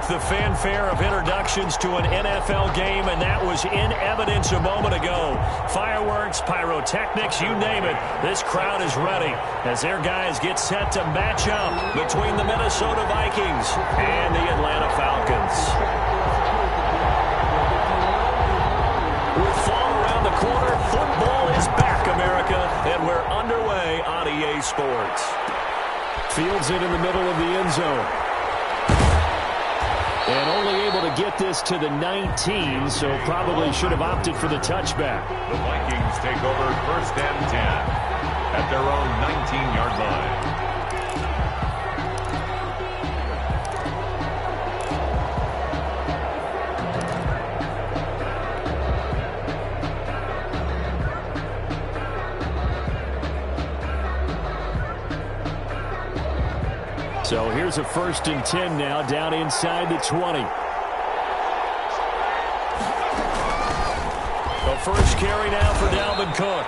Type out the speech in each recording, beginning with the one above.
the fanfare of introductions to an NFL game, and that was in evidence a moment ago. Fireworks, pyrotechnics, you name it. This crowd is ready as their guys get set to match up between the Minnesota Vikings and the Atlanta Falcons. With fall around the corner, football is back, America, and we're underway on EA Sports. Fields it in the middle of the end zone. And only able to get this to the 19, so probably should have opted for the touchback. The Vikings take over 1st and 10 at their own 19-yard line. So here's a 1st and 10 now, down inside the 20. The first carry now for Dalvin Cook.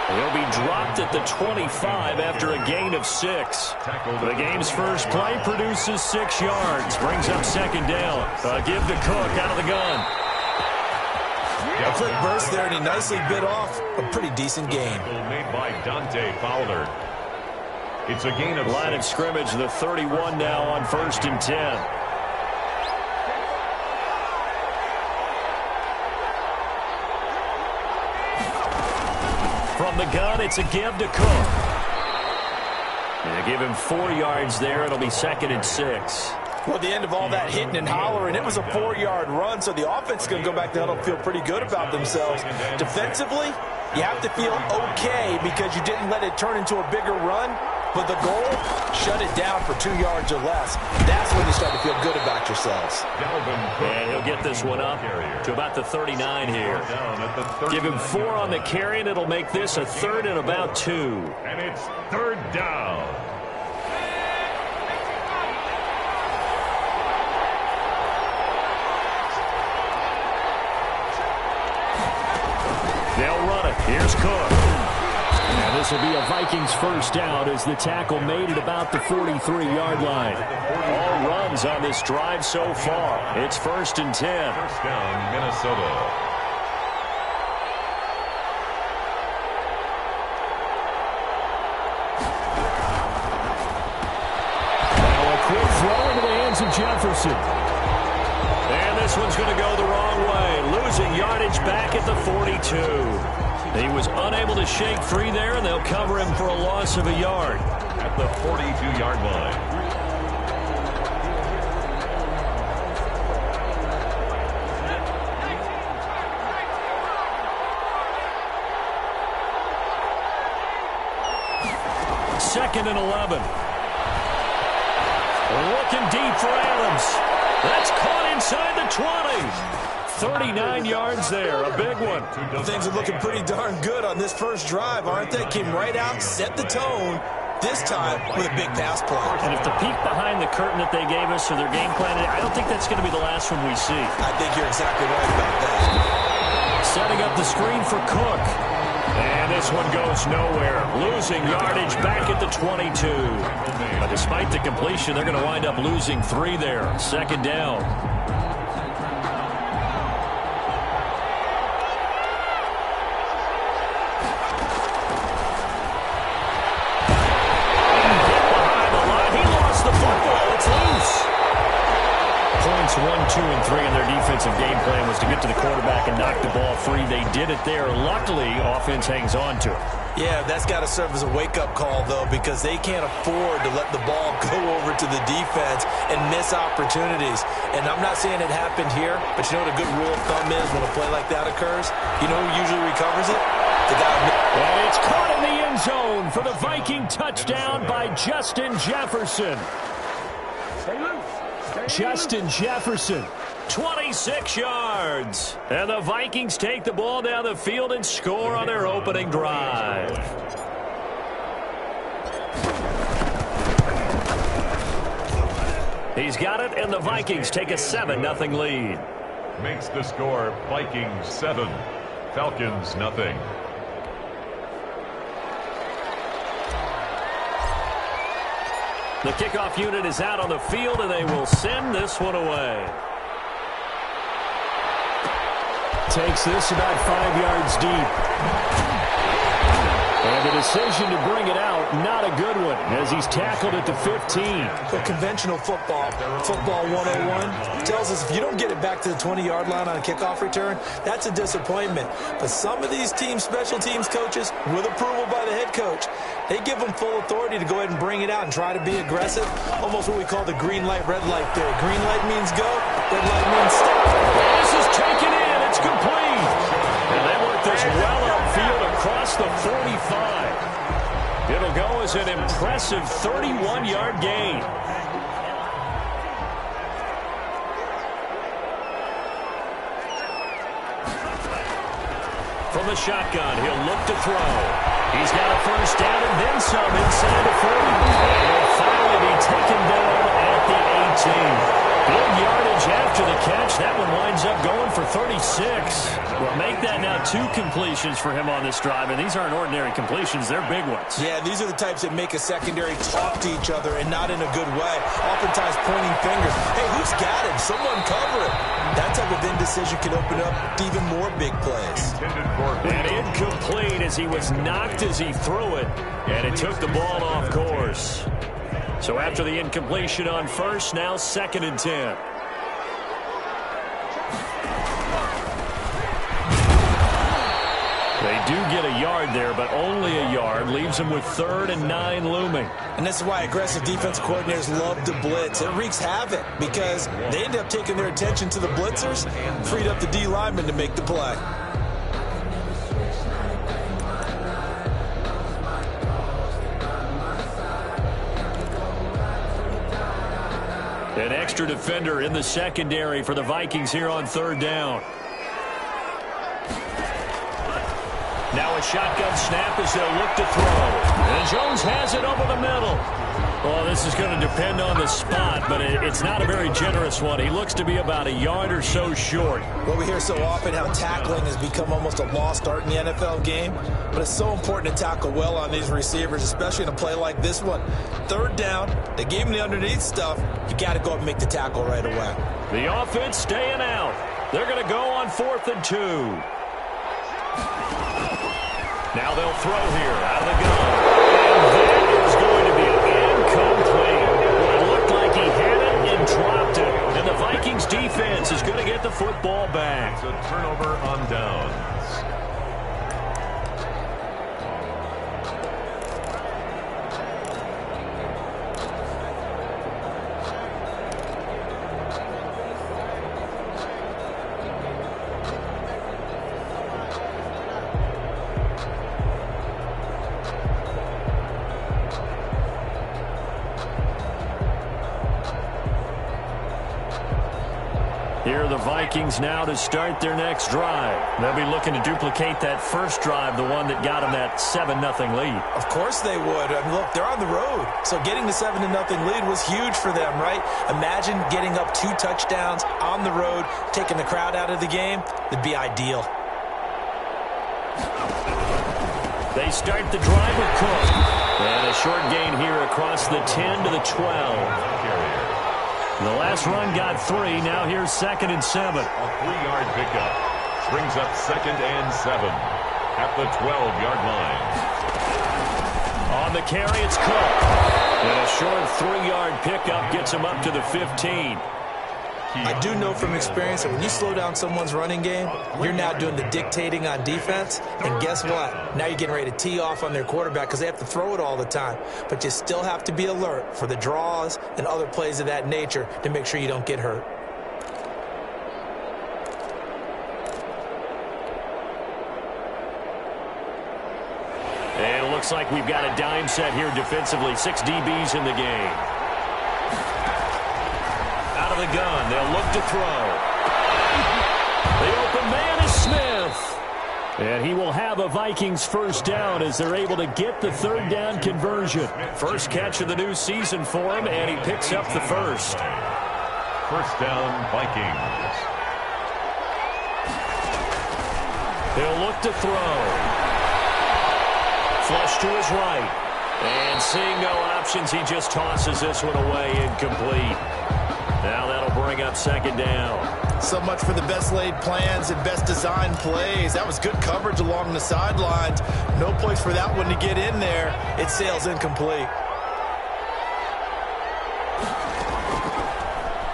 He'll be dropped at the 25 after a gain of 6. The game's first play produces 6 yards, brings up 2nd down. A give to Cook out of the gun. A quick burst there, and he nicely bit off a pretty decent gain. Made by Dante Fowler. It's a gain of line of scrimmage, the 31 now on 1st and 10. From the gun, it's a give to Cook. And they give him 4 yards there. It'll be 2nd and 6. Well, at the end of all that hitting and hollering, it was a 4-yard run, so the offense is going to go back down and feel pretty good about themselves. Defensively, you have to feel okay because you didn't let it turn into a bigger run. But the goal, shut it down for 2 yards or less. That's when you start to feel good about yourselves. And he'll get this one up to about the 39 here. Give him 4 on the carry, and it'll make this a 3rd and about 2. And it's 3rd down. They'll run it. Here's Cook. And this will be a Vikings first down as the tackle made at about the 43-yard line. All runs on this drive so far. It's 1st and 10. First down, Minnesota. Now a quick throw into the hands of Jefferson. And this one's going to go the wrong way. Losing yardage back at the 42. He was unable to shake free there, and they'll cover him for a loss of a yard. At the 42-yard line. Second and 11. Looking deep for Adams. That's caught inside the 20. 39 yards there, a big one. Things are looking pretty darn good on this first drive, aren't they? Came right out, set the tone, this time with a big pass play. And if the peek behind the curtain that they gave us or their game plan, I don't think that's going to be the last one we see. I think you're exactly right about that. Setting up the screen for Cook. And this one goes nowhere. Losing yardage back at the 22. But despite the completion, they're going to wind up losing 3 there. 2nd down. Points 1, 2, and 3 in their defensive game plan was to get to the quarterback and knock the ball free. They did it there. Luckily, offense hangs on to it. Yeah, that's got to serve as a wake-up call, though, because they can't afford to let the ball go over to the defense and miss opportunities. And I'm not saying it happened here, but you know what a good rule of thumb is when a play like that occurs? You know who usually recovers it? The guy. And it's caught in the end zone for the Viking touchdown by Justin Jefferson. Justin Jefferson, 26 yards. And the Vikings take the ball down the field and score on their opening drive. He's got it, and the Vikings take a 7-0 lead. Makes the score Vikings 7, Falcons nothing. The kickoff unit is out on the field, and they will send this one away. Takes this about 5 yards deep. And the decision to bring it out, not a good one, as he's tackled at the 15. Well, conventional football 101, tells us if you don't get it back to the 20-yard line on a kickoff return, that's a disappointment. But some of these special teams coaches, with approval by the head coach, they give them full authority to go ahead and bring it out and try to be aggressive, almost what we call the green light, red light theory. Green light means go, red light means stop. This is taken in. It's complete. And they work this well upfield across the 45. It'll go as an impressive 31-yard gain. From the shotgun, he'll look to throw. He's got a first down and then some inside the 40. And he'll finally be taken down at the 18. Good yardage after the catch. That one winds up going for 36. Well, make that now 2 completions for him on this drive, and these aren't ordinary completions. They're big ones. Yeah, these are the types that make a secondary talk to each other, and not in a good way. Oftentimes pointing fingers. Hey, who's got him? Someone cover it. That type of indecision can open up to even more big plays. And incomplete as he was knocked as he threw it, and it took the ball off course. So after the incompletion on first, now 2nd and 10. They do get a yard there, but only a yard. Leaves them with 3rd and 9 looming. And this is why aggressive defense coordinators love to blitz. It wreaks havoc because they end up taking their attention to the blitzers, freed up the D lineman to make the play. An extra defender in the secondary for the Vikings here on 3rd down. Now a shotgun snap as they'll look to throw. And Jones has it over the middle. Well, this is going to depend on the spot, but it's not a very generous one. He looks to be about a yard or so short. Well, we hear so often how tackling has become almost a lost art in the NFL game, but it's so important to tackle well on these receivers, especially in a play like this one. 3rd down, they gave him the underneath stuff. You got to go up and make the tackle right away. The offense staying out. They're going to go on 4th and 2. Now they'll throw here out of the gun. And that is going to be incomplete. Well, it looked like he had it and dropped it. And the Vikings defense is going to get the football back. It's a turnover on downs. Here are the Vikings now to start their next drive. They'll be looking to duplicate that first drive, the one that got them that 7-0 lead. Of course they would. I mean, look, they're on the road. So getting the 7-0 lead was huge for them, right? Imagine getting up 2 touchdowns on the road, taking the crowd out of the game. It'd be ideal. They start the drive with Cook. And a short gain here across the 10 to the 12. The last run got 3. Now here's 2nd and 7. A 3-yard pickup brings up 2nd and 7 at the 12-yard line. On the carry, it's Cook. And a short 3-yard pickup gets him up to the 15. I do know from experience that when you slow down someone's running game, you're now doing the dictating on defense. And guess what? Now you're getting ready to tee off on their quarterback because they have to throw it all the time. But you still have to be alert for the draws and other plays of that nature to make sure you don't get hurt. And it looks like we've got a dime set here defensively. 6 DBs in the game. Out of the gun, they'll look to throw. The open man is Smith. And he will have a Vikings first down as they're able to get the 3rd down conversion. First catch of the new season for him, and he picks up the first. First down, Vikings. He'll look to throw. Flush to his right. And seeing no options, he just tosses this one away, incomplete. Now that'll bring up second down. So much for the best laid plans and best designed plays. That was good coverage along the sidelines. No place for that one to get in there. It sails incomplete.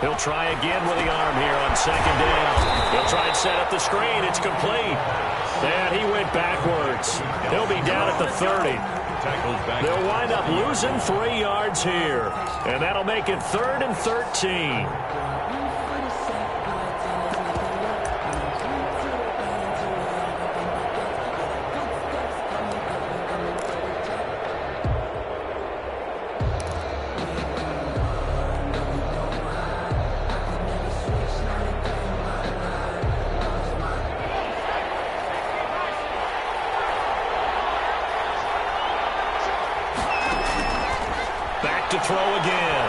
He'll try again with the arm here on second down. He'll try and set up the screen. It's complete. And he went backwards. He'll be down at the 30. They'll wind up losing 3 yards here. And that'll make it 3rd and 13. To throw again.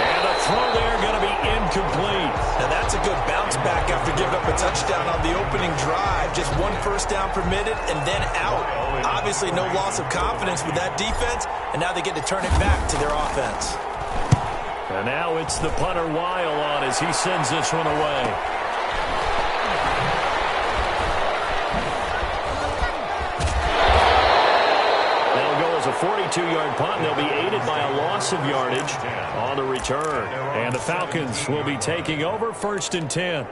And the throw there going to be incomplete. Now that's a good bounce back after giving up a touchdown on the opening drive. Just 1 first down permitted and then out. Obviously no loss of confidence with that defense, and now they get to turn it back to their offense. And now it's the punter Weil on as he sends this one away. A 42-yard punt, and they'll be aided by a loss of yardage on the return. And the Falcons will be taking over 1st and 10.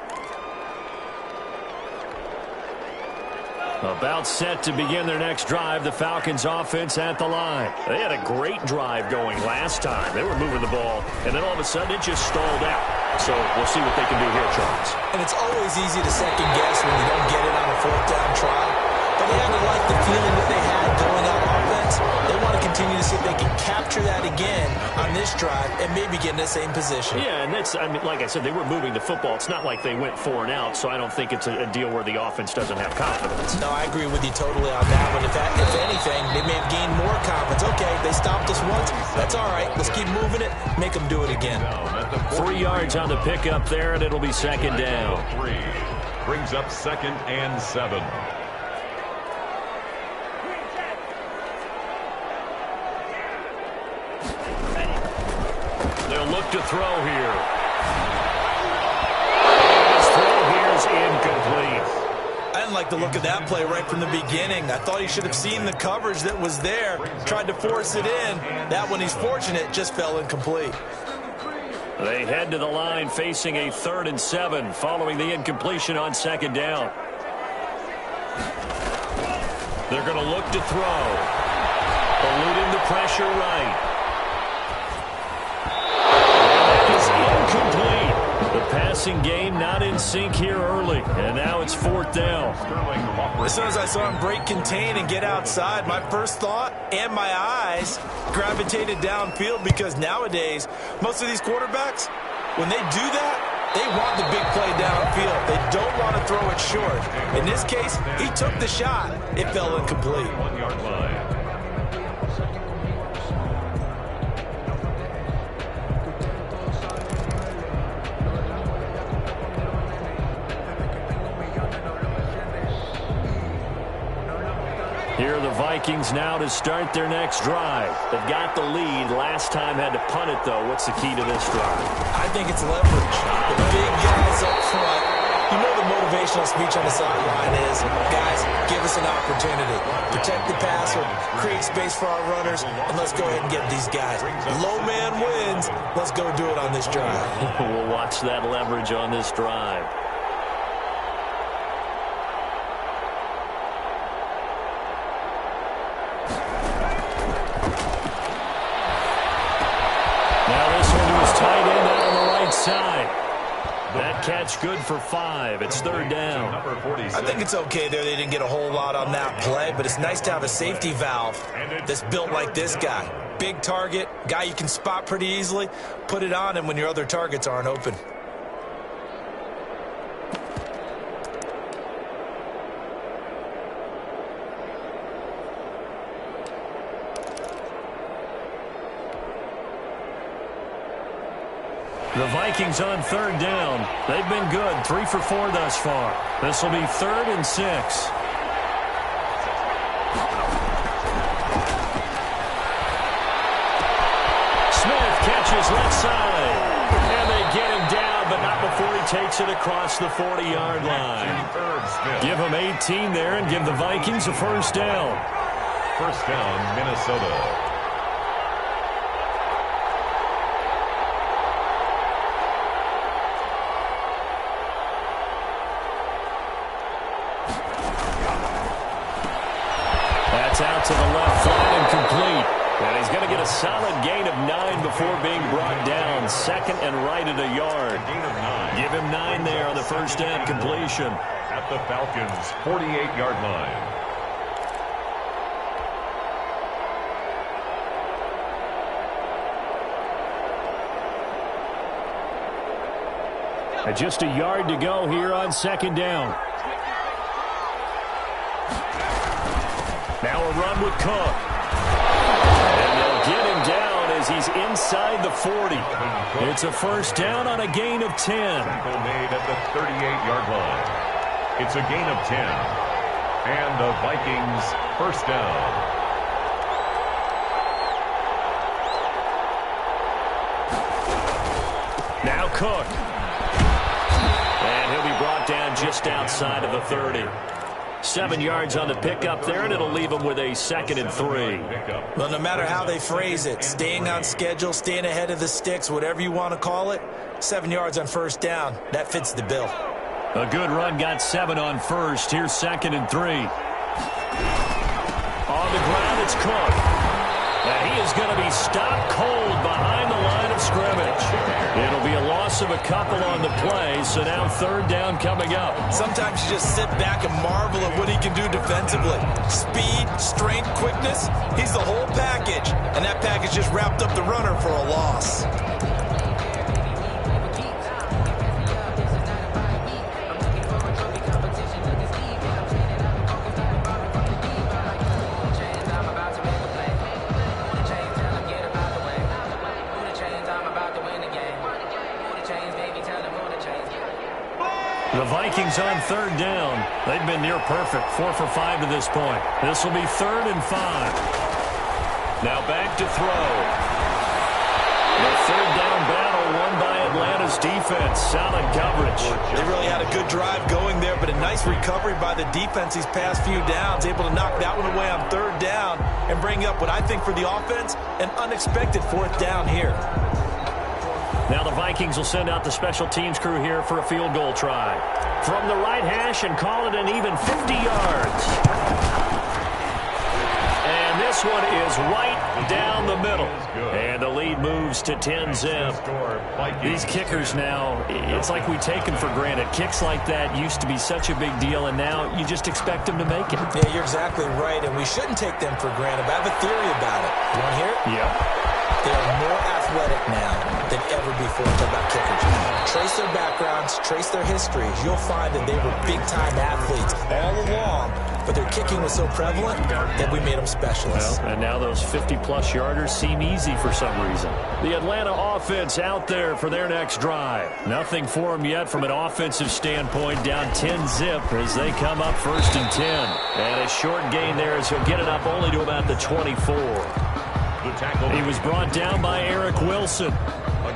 About set to begin their next drive, the Falcons offense at the line. They had a great drive going last time. They were moving the ball, and then all of a sudden it just stalled out. So we'll see what they can do here, Charles. And it's always easy to second guess when you don't get it on a 4th down try. But they had to like the feeling that they had going on offense. They want to continue to see if they can capture that again on this drive and maybe get in the same position. Yeah, and that's, I mean, like I said, they were moving the football. It's not like they went 4 and out, so I don't think it's a deal where the offense doesn't have confidence. No, I agree with you totally on that one. If anything, they may have gained more confidence. Okay, they stopped us once. That's all right. Let's keep moving it. Make them do it again. 3 yards on the pickup there, and it'll be second down. 3 brings up 2nd and 7. They'll look to throw here. His throw here is incomplete. I didn't like the look of that play right from the beginning. I thought he should have seen the coverage that was there, tried to force it in. That one, he's fortunate, just fell incomplete. They head to the line facing a 3rd and 7 following the incompletion on second down. They're going to look to throw. Eluding the pressure right. Incomplete. The passing game not in sync here early, and now it's 4th down. As soon as I saw him break contain and get outside, my first thought and my eyes gravitated downfield, because nowadays, most of these quarterbacks, when they do that, they want the big play downfield. They don't want to throw it short. In this case, he took the shot. It fell incomplete. 1-yard line. Here are the Vikings now to start their next drive. They've got the lead. Last time had to punt it, though. What's the key to this drive? I think it's leverage. The big guys up front. You know the motivational speech on the sideline is, guys, give us an opportunity. Protect the passer, create space for our runners, and let's go ahead and get these guys. Low man wins. Let's go do it on this drive. We'll watch that leverage on this drive. Side. That catch good for 5. It's 3rd down. I think it's okay there. They didn't get a whole lot on that play, but it's nice to have a safety valve that's built like this guy. Big target, guy you can spot pretty easily. Put it on him when your other targets aren't open. The Vikings on 3rd down. They've been good. 3 for 4 thus far. This will be 3rd and 6. inside. And they get him down, but not before he takes it across the 40-yard line. Give him 18 there and give the Vikings a first down. First down, Minnesota. That's out to the left flat and complete. And he's going to get a solid gain of 9 before being brought down. Second and right at a yard. Give him 9 there on the first down completion. At the Falcons' 48-yard line. And just a yard to go here on second down. Now a run with Cook. And they'll get him down as he's inside the 40. It's a first down on a gain of 10. Tackle made at the 38-yard line. It's a gain of 10. And the Vikings first down. Now Cook. And he'll be brought down just outside of the 30. 7 yards on the pickup there, and it'll leave them with a 2nd and 3. Well, no matter how they phrase it, staying on schedule, staying ahead of the sticks, whatever you want to call it, 7 yards on first down, that fits the bill. A good run got 7 on first. Here's 2nd and 3. On the ground, it's Cook. And he is going to be stopped cold behind the line of scrimmage. It'll be a loss of a couple on the play, so now third down coming up. Sometimes you just sit back and marvel at what he can do defensively. Speed, strength, quickness, he's the whole package. And that package just wrapped up the runner for a loss. The Vikings on third down. They've been near perfect, 4 for 5 to this point. This will be 3rd and 5. Now back to throw. The third down battle won by Atlanta's defense. Solid coverage. They really had a good drive going there, but a nice recovery by the defense these past few downs. Able to knock that one away on third down and bring up what I think for the offense, an unexpected 4th down here. Now the Vikings will send out the special teams crew here for a field goal try. From the right hash and call it an even 50 yards. And this one is right down the middle. And the lead moves to 10-zip. These kickers now, it's like we take them for granted. Kicks like that used to be such a big deal, and now you just expect them to make it. Yeah, you're exactly right, and we shouldn't take them for granted. But I have a theory about it. You want to hear it? Yeah. They are more athletic now than ever before. Talk about kickers. Trace their backgrounds, trace their histories. You'll find that they were big-time athletes all along, but their kicking was so prevalent that we made them specialists. Well, and now those 50-plus yarders seem easy for some reason. The Atlanta offense out there for their next drive. Nothing for them yet from an offensive standpoint. Down 10-zip as they come up 1st and 10. And a short gain there as he'll get it up only to about the 24. He was brought down by Eric Wilson.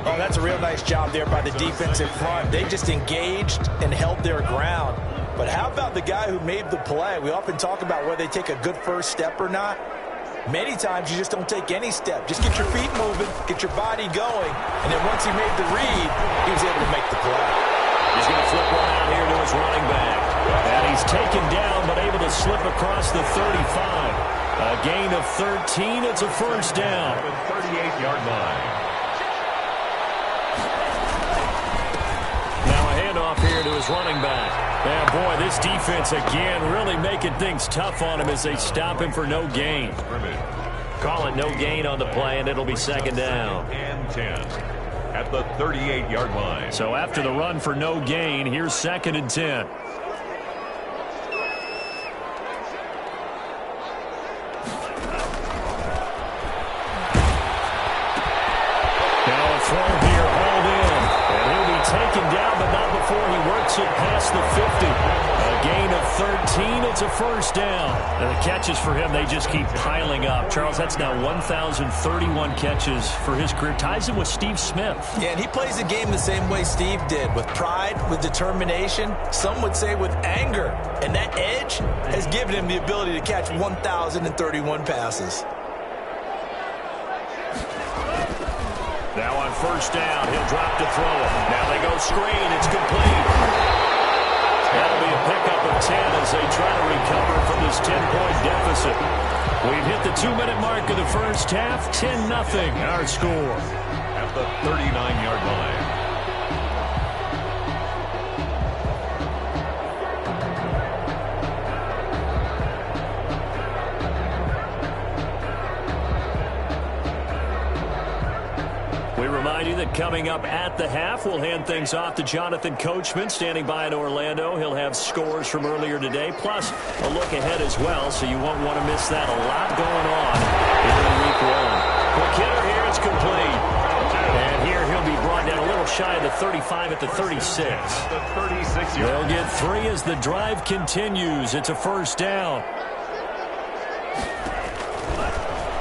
Oh, that's a real nice job there by the defense in front. They just engaged and held their ground. But how about the guy who made the play? We often talk about whether they take a good first step or not. Many times you just don't take any step. Just get your feet moving, get your body going, and then once he made the read, he was able to make the play. He's going to flip one out here to his running back. And he's taken down but able to slip across the 35. A gain of 13. It's a first down. 38-yard line. Now a handoff here to his running back. And boy, this defense again really making things tough on him as they stop him for no gain. Call it no gain on the play, and it'll be 2nd down. And 10 at the 38-yard line. So after the run for no gain, here's 2nd and 10. taken down, but not before he works it past the 50. A gain of 13. It's a first down. And the catches for him, they just keep piling up. Charles, that's now 1,031 catches for his career. Ties him with Steve Smith. Yeah, and he plays the game the same way Steve did, with pride, with determination, some would say with anger. And that edge has given him the ability to catch 1,031 passes. Now on first down, he'll drop to throw it. Now they go screen. It's complete. That'll be a pickup of 10 as they try to recover from this 10-point deficit. We've hit the 2-minute mark of the first half. 10-0 our score. At the 39-yard line. Remind you that coming up at the half, we'll hand things off to Jonathan Coachman, standing by in Orlando. He'll have scores from earlier today, plus a look ahead as well, so you won't want to miss that. A lot going on here in week one. Quick hitter here, it's complete. And here he'll be brought down a little shy of the 35 at the 36. They'll get 3 as the drive continues. It's a first down.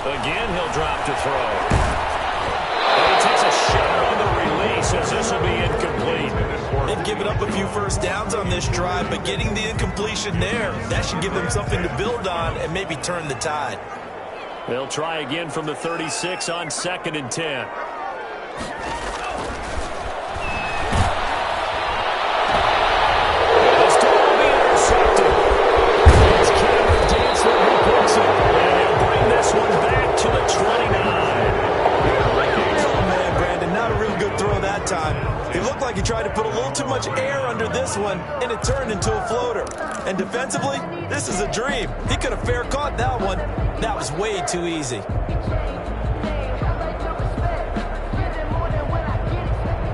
Again, he'll drop to throw. He takes a shot on the release as this will be incomplete. They've given up a few first downs on this drive, but getting the incompletion there, that should give them something to build on and maybe turn the tide. They'll try again from the 36 on 2nd and 10. This time will be intercepted. It's Cameron Dantzler who picks it. And he'll bring this one back to the 29. Not a real good throw that time. It looked like he tried to put a little too much air under this one, and it turned into a floater. And defensively, this is a dream. He could have fair caught that one. That was way too easy.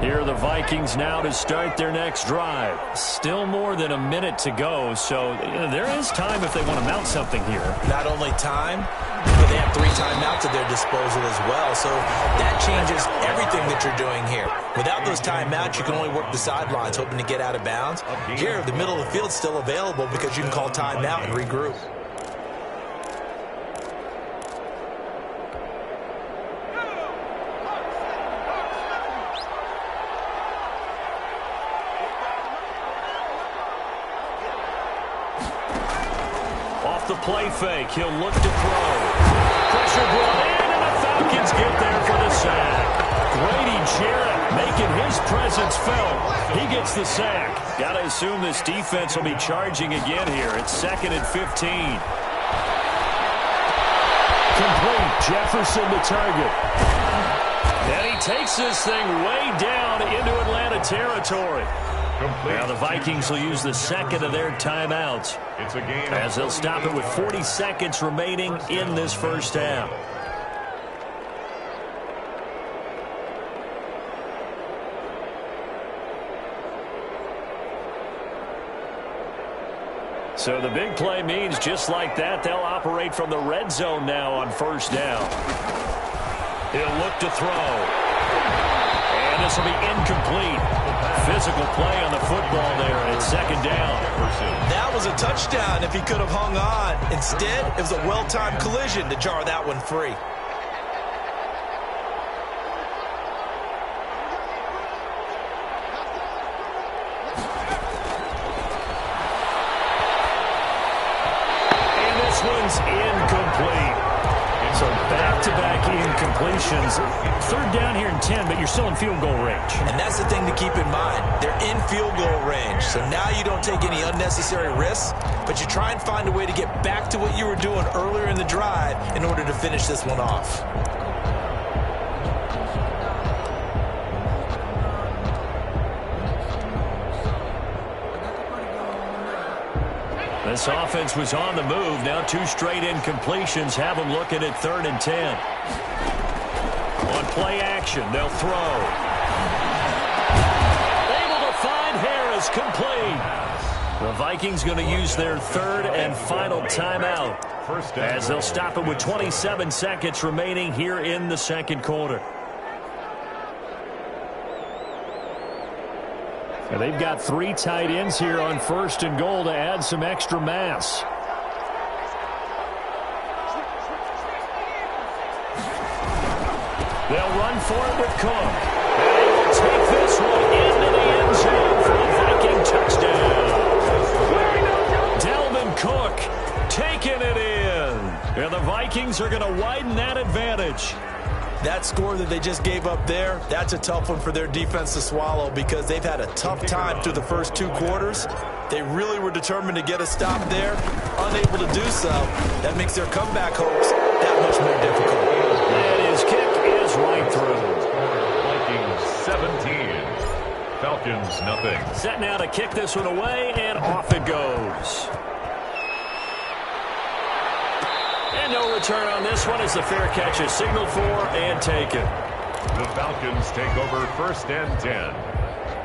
Here are the Vikings now to start their next drive. Still more than a minute to go, so there is time if they want to mount something here. Not only time, but they have 3 timeouts at their disposal as well, so that changes everything that you're doing here. Without those timeouts, you can only work the sidelines, hoping to get out of bounds. Here, the middle of the field's still available because you can call timeout and regroup. The play fake. He'll look to throw. Pressure brought in, and the Falcons get there for the sack. Grady Jarrett making his presence felt. He gets the sack. Got to assume this defense will be charging again here. It's 2nd and 15. Complete. Jefferson to target. And he takes this thing way down into Atlanta territory. Now the Vikings will use the 2nd of their timeouts as they'll stop it with 40 seconds remaining in this first half. So the big play means just like that, they'll operate from the red zone now on first down. He'll look to throw. And this will be incomplete. Physical play on the football there, and it's 2nd down. That was a touchdown if he could have hung on. Instead, it was a well-timed collision to jar that one free. And this one's incomplete. So back-to-back incompletions. 3rd down here and 10, but you're still in field goal range. And that's the thing to keep in mind. They're in field goal range. So now you don't take any unnecessary risks, but you try and find a way to get back to what you were doing earlier in the drive in order to finish this one off. This offense was on the move. Now 2 straight incompletions have them looking at 3rd and 10. On play action, they'll throw. Able to find Harris, complete. The Vikings going to use their 3rd and final timeout as they'll stop it with 27 seconds remaining here in the 2nd quarter. And they've got 3 tight ends here on 1st and goal to add some extra mass. They'll run for it with Cook. And they will take this one into the end zone for a Viking touchdown. Dalvin Cook taking it in. And the Vikings are going to widen that advantage. That score that they just gave up there, that's a tough one for their defense to swallow because they've had a tough time through the first 2 quarters. They really were determined to get a stop there, unable to do so. That makes their comeback hopes that much more difficult. And his kick is right through. Vikings 17, Falcons nothing. Set now to kick this one away, and off it goes. And no return on this one as the fair catch is signaled for and taken. The Falcons take over 1st and 10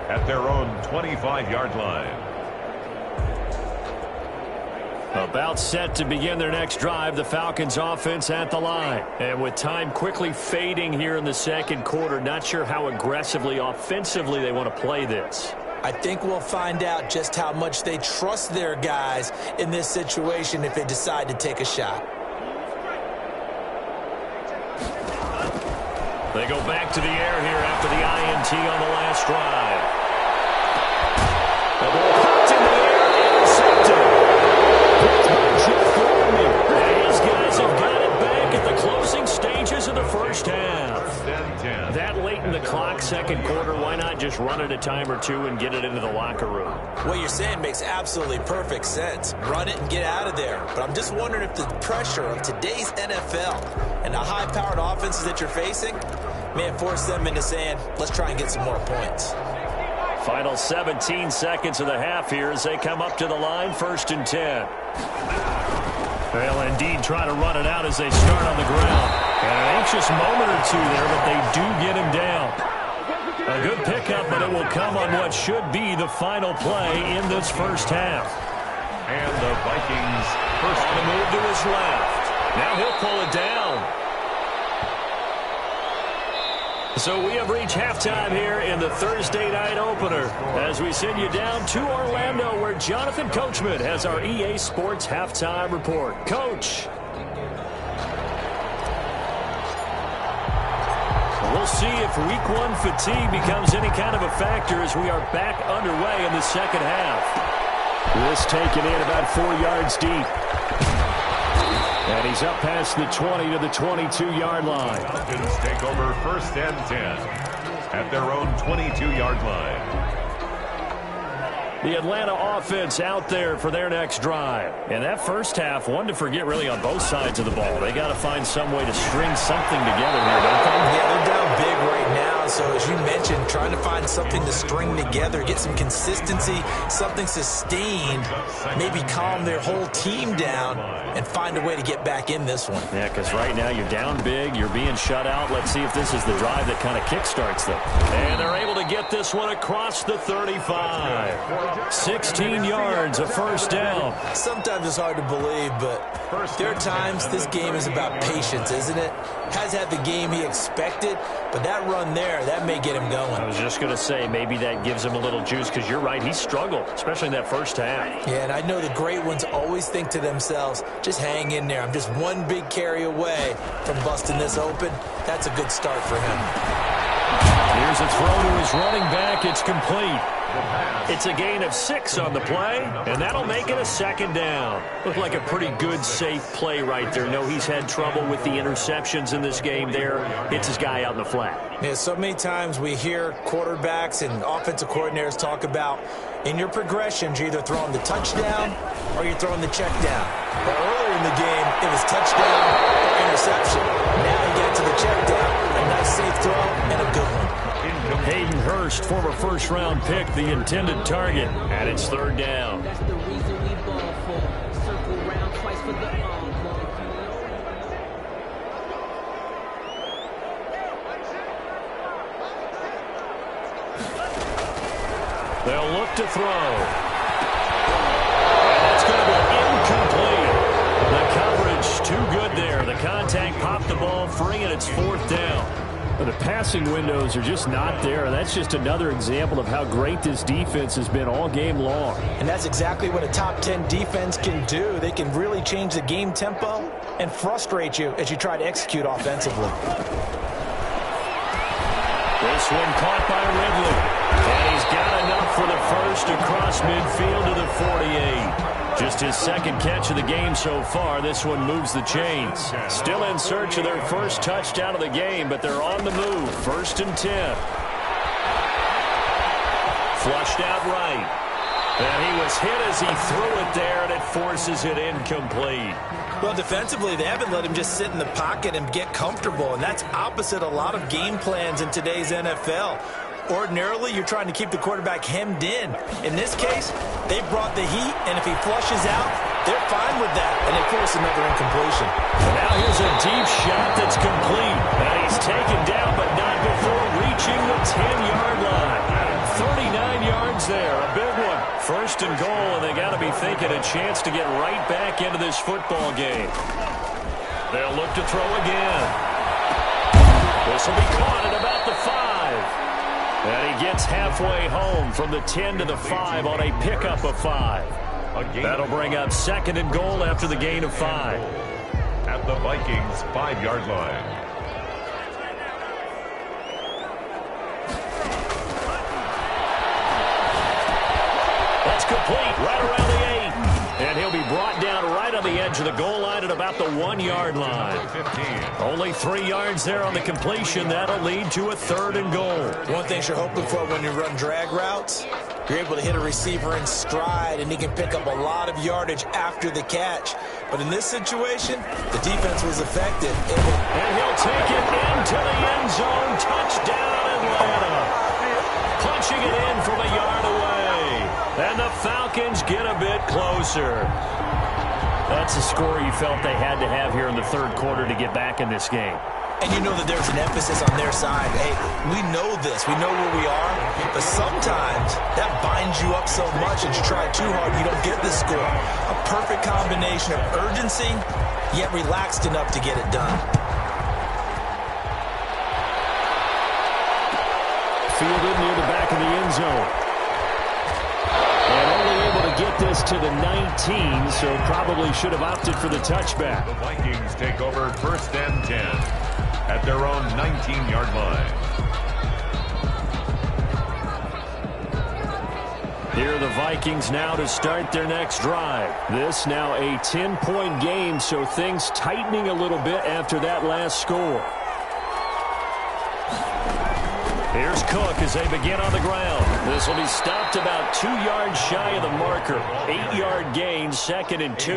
at their own 25-yard line. About set to begin their next drive, the Falcons offense at the line. And with time quickly fading here in the second quarter, not sure how aggressively, offensively they want to play this. I think we'll find out just how much they trust their guys in this situation if they decide to take a shot. They go back to the air here after the INT on the last drive. The ball popped in the air and intercepted. These guys have got it back at the closing stages of the first half. That late in the clock, second quarter, why not just run it a time or 2 and get it into the locker room? What you're saying makes absolutely perfect sense. Run it and get out of there. But I'm just wondering if the pressure of today's NFL and the high-powered offenses that you're facing may have forced them into saying, let's try and get some more points. Final 17 seconds of the half here as they come up to the line, 1st and 10. They'll indeed try to run it out as they start on the ground. And an anxious moment or 2 there, but they do get him down. A good pickup, but it will come on what should be the final play in this first half. And the Vikings First on the move to his left. Now he'll pull it down. So we have reached halftime here in the Thursday night opener as we send you down to Orlando where Jonathan Coachman has our EA Sports halftime report. Coach. We'll see if week 1 fatigue becomes any kind of a factor as we are back underway in the second half. This taken in about 4 yards deep. And he's up past the 20 to the 22-yard line. Falcons take over 1st and 10 at their own 22-yard line. The Atlanta offense out there for their next drive. And that first half, one to forget really on both sides of the ball. They got to find some way to string something together here, don't they? Yeah, they're down big right now. So as you mentioned, trying to find something to string together, get some consistency, something sustained, maybe calm their whole team down and find a way to get back in this one. Yeah, because right now you're down big, you're being shut out. Let's see if this is the drive that kind of kickstarts them. And they're able to get this one across the 35. 16 yards, a first down. Sometimes it's hard to believe, but there are times this game is about patience, isn't it? Has had the game he expected, but that run there, that may get him going. I was just going to say, maybe that gives him a little juice, because you're right, he struggled, especially in that first half. Yeah, and I know the great ones always think to themselves, just hang in there. I'm just one big carry away from busting this open. That's a good start for him. Here's a throw to his running back. It's complete. It's a gain of 6 on the play, and that'll make it a second down. Looked like a pretty good, safe play right there. No, he's had trouble with the interceptions in this game there. Hits his guy out in the flat. Yeah, so many times we hear quarterbacks and offensive coordinators talk about in your progressions, you're either throwing the touchdown or you're throwing the check down. But earlier in the game, it was touchdown or interception. Now he got to the check down. A nice safe throw and a good one. Hayden Hurst, former first-round pick, the intended target, and it's third down. That's the reason we ball for. Circle round twice for the They'll look to throw. And that's going to be incomplete. The coverage too good there. The contact popped the ball free, and it's fourth down. The passing windows are just not there. That's just another example of how great this defense has been all game long. And that's exactly what a top 10 defense can do. They can really change the game tempo and frustrate you as you try to execute offensively. This one caught by Ridley. And he's got enough for the first across midfield to the 48. Just his second catch of the game so far. This one moves the chains. Still in search of their first touchdown of the game, but they're on the move. 1st and 10. Flushed out right. And he was hit as he threw it there, and it forces it incomplete. Well, defensively, they haven't let him just sit in the pocket and get comfortable, and that's opposite a lot of game plans in today's NFL. Ordinarily, you're trying to keep the quarterback hemmed in. In this case, they brought the heat, and if he flushes out, they're fine with that, and they force another incompletion. And now here's a deep shot that's complete. And he's taken down, but not before reaching the 10-yard line. 39 yards there, a big one. 1st and goal, and they got to be thinking a chance to get right back into this football game. They'll look to throw again. This will be caught at about the 5. And he gets halfway home from the 10 to the 5 on a pickup of 5. That'll bring up 2nd and goal after the gain of 5. At the Vikings' 5-yard line. That's complete right around the 8. And he'll be brought down right on the edge of the goal line at about the 1-yard line. 15. Only 3 yards there on the completion. That'll lead to a 3rd and goal. One thing you're hoping for when you run drag routes, you're able to hit a receiver in stride, and he can pick up a lot of yardage after the catch. But in this situation, the defense was effective. And he'll take it into the end zone. Touchdown, Atlanta. Punching it in from a yard away. And the Falcons get a bit closer. That's a score you felt they had to have here in the 3rd quarter to get back in this game. And you know that there's an emphasis on their side. Hey, we know this. We know where we are. But sometimes that binds you up so much that you try too hard, you don't get the score. A perfect combination of urgency, yet relaxed enough to get it done. Fielded near the back of the end zone. And only able to get this to the 19, so probably should have opted for the touchback. The Vikings take over 1st and 10 at their own 19-yard line. Here are the Vikings now to start their next drive. This now a 10-point game, so things tightening a little bit after that last score. Here's Cook as they begin on the ground. This will be stopped about 2 yards shy of the marker. 8-yard gain, 2nd and 2.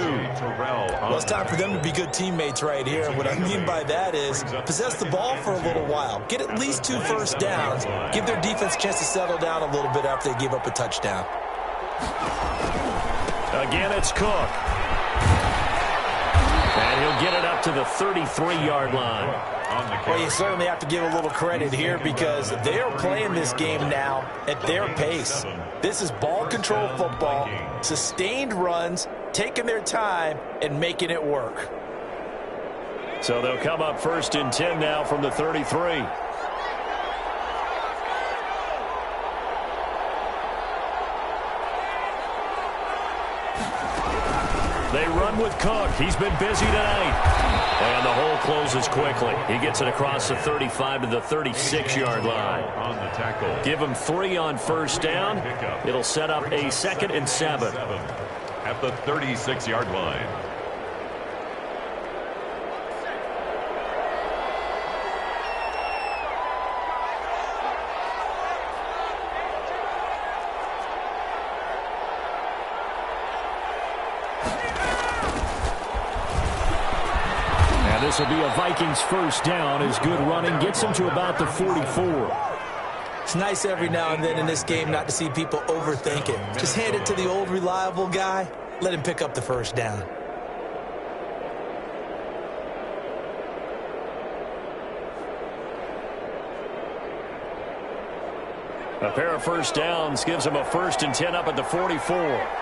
Well, it's time for them to be good teammates right here. What I mean by that is possess the ball for a little while. Get at least 2 first downs. Give their defense a chance to settle down a little bit after they give up a touchdown. Again, it's Cook. And he'll get it up to the 33-yard line. Well, you certainly have to give a little credit here because they are playing this game now at their pace. This is ball control football, sustained runs, taking their time, and making it work. So they'll come up 1st and 10 now from the 33. They run with Cook. He's been busy tonight. And the hole closes quickly. He gets it across the 35 to the 36-yard line. On the tackle. Give him 3 on 1st down. It'll set up a 2nd and 7. At the 36-yard line. This will be a Vikings 1st down as good running gets them to about the 44. It's nice every now and then in this game not to see people overthink it. Just hand it to the old reliable guy. Let him pick up the 1st down. A pair of 1st downs gives them a 1st and 10 up at the 44.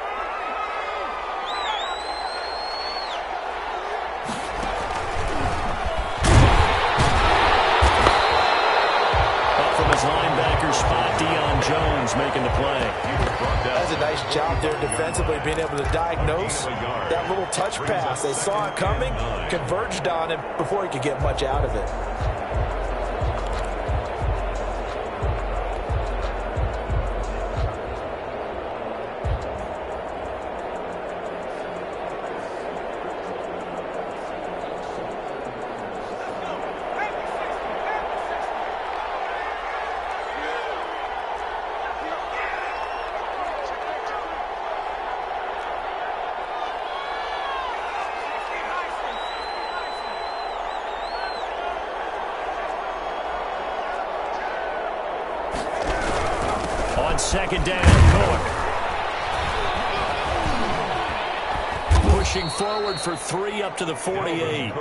who's making the play. That's a nice job there defensively, being able to diagnose that little touch pass. They saw it coming, converged on it before he could get much out of it. Second down, Cook. Pushing forward for 3 up to the 48.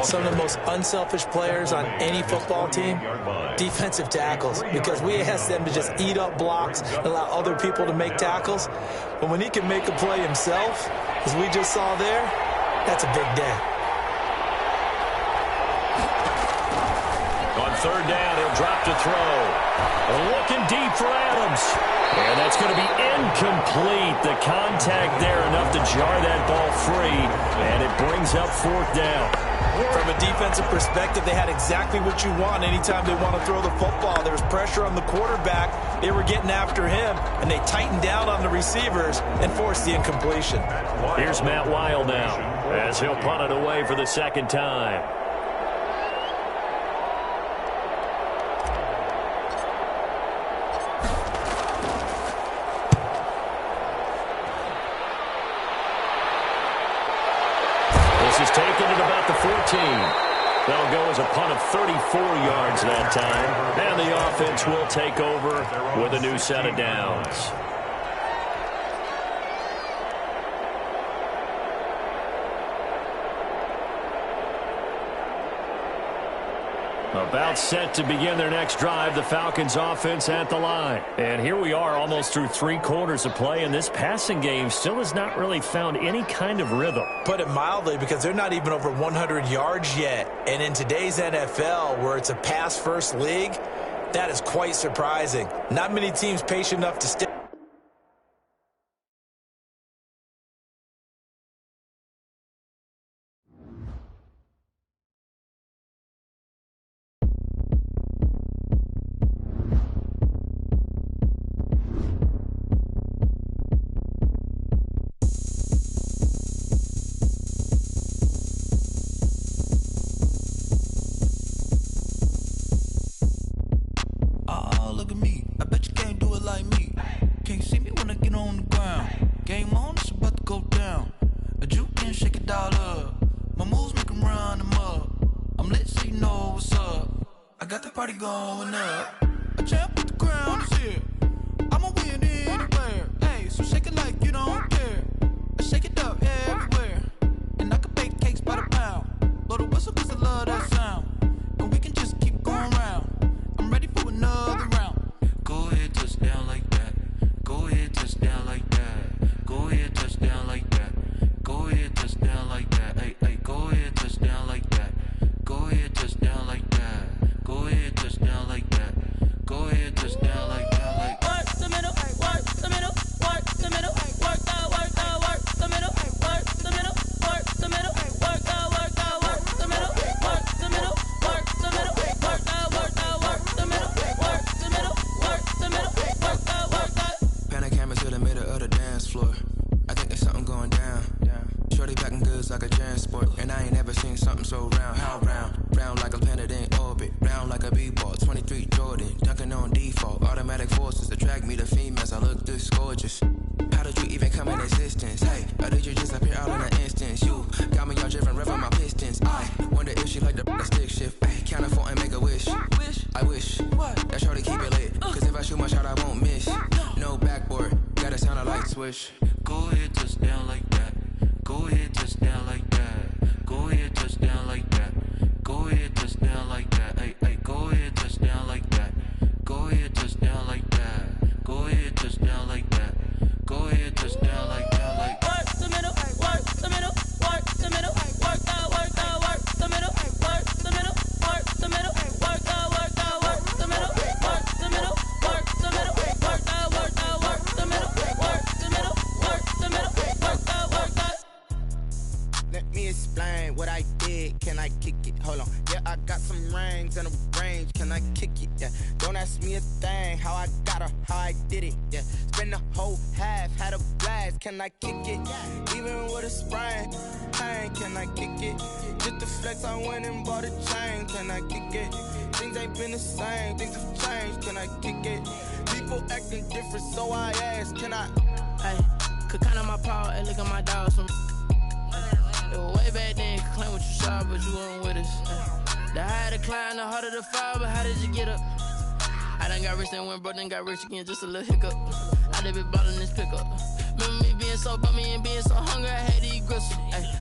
Some of the most unselfish players on any football team, defensive tackles, because we ask them to just eat up blocks and allow other people to make tackles. But when he can make a play himself, as we just saw there, that's a big day. On third down, he'll drop to throw. Looking deep for Adams. And that's going to be incomplete. The contact there enough to jar that ball free. And it brings up fourth down. From a defensive perspective, they had exactly what you want anytime they want to throw the football. There was pressure on the quarterback. They were getting after him, and they tightened down on the receivers and forced the incompletion. Here's Matt Weil now as he'll punt it away for the second time. Is taken at about the 14. They'll go as a punt of 34 yards that time. And the offense will take over with a new set of downs. About set to begin their next drive, the Falcons offense at the line. And here we are almost through 3 quarters of play, and this passing game still has not really found any kind of rhythm. Put it mildly, because they're not even over 100 yards yet. And in today's NFL, where it's a pass-first league, that is quite surprising. Not many teams patient enough to stay. Go ahead, touchdown like that. Go ahead, touchdown like that. Go ahead, touchdown like that. Go ahead, touchdown like that. Hey, hey, go ahead, touchdown like that. Go ahead, touchdown like that. Go ahead, touchdown like that. Go ahead, touchdown like that. Like work the middle, work the middle, work the middle, work the middle, work the middle, work the middle, work the middle, work the middle, work the middle, work the middle, work the middle, work the middle. hold on. Yeah, I got some rings and a range. Can I kick it? Yeah. Don't ask me a thing. How I got her, how I did it. Yeah. Spend the whole half, had a blast. Can I kick it? Even with a sprain, pain. Can I kick it? Just the flex, I went and bought a chain. Can I kick it? Things ain't been the same. Things have changed. Can I kick it? People acting different, so I ask. Can I? Hey, could count on my power, and look at my dogs from. It was way back then, could claim what you saw, but you weren't with us. The higher the climb, the harder the fall, but how did you get up? I done got rich, then went broke, then got rich again, just a little hiccup. I done been ballin' this pickup. Remember me being so bummy and being so hungry, I had to eat gristle. Ay,